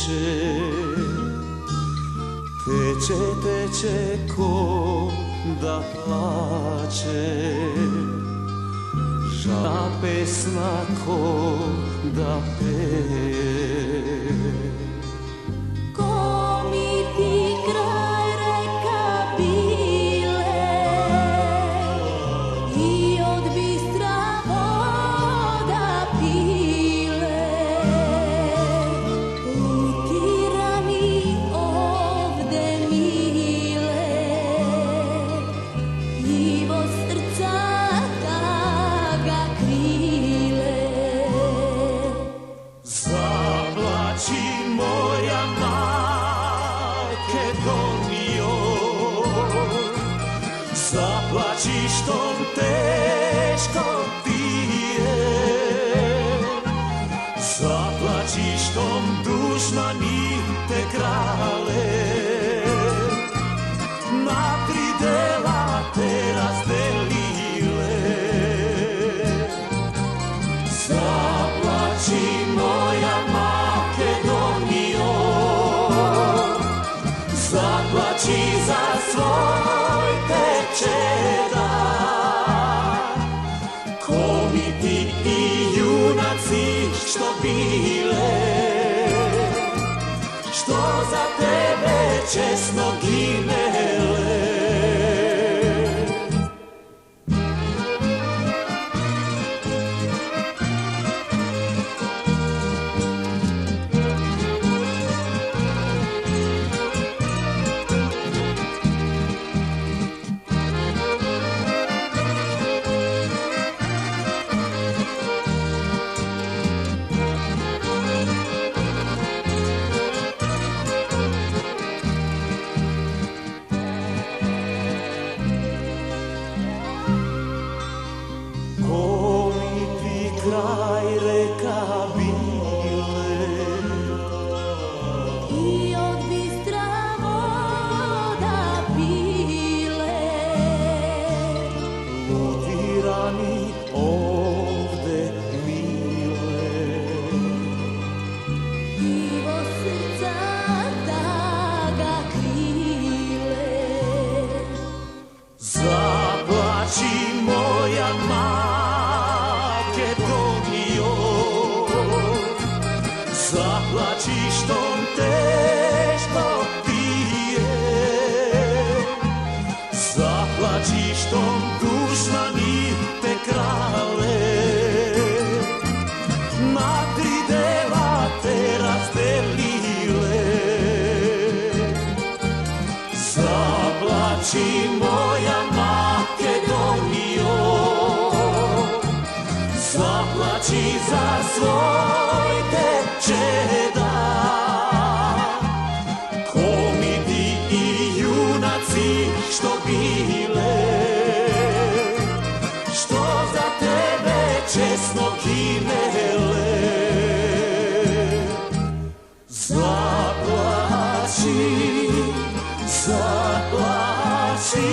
teče, teče, teče ko da plače, žalna pesna ko da peje. Ko mi ti kraj reka bile i od bistra voda pile, utirani ovde mile, ivo srca taga krile. Zaplači moja Makedonijo, zaplači što teško ti je, zaplači što dušmani te krale, na tri dela te razdelile. Zaplači moja Makedonijo, zaplači za svoj tečeda, ko mi ti i junaci što bile, što za tebe česno ginele. Ko mi ti kraj reka bile I od bistra voda pile, lutirani ovde mile, ivo srca taga krile. zaplači moja Makedonijo, zaplači što teško ti je, zaplači što dušmani te krale, na tri dela te razdelile. Zaplači moja Makedonijo, zaplači za svoj tečeda, ko mi ti i junaci što bile, što za tebe česno ginele. Zaplači, zaplači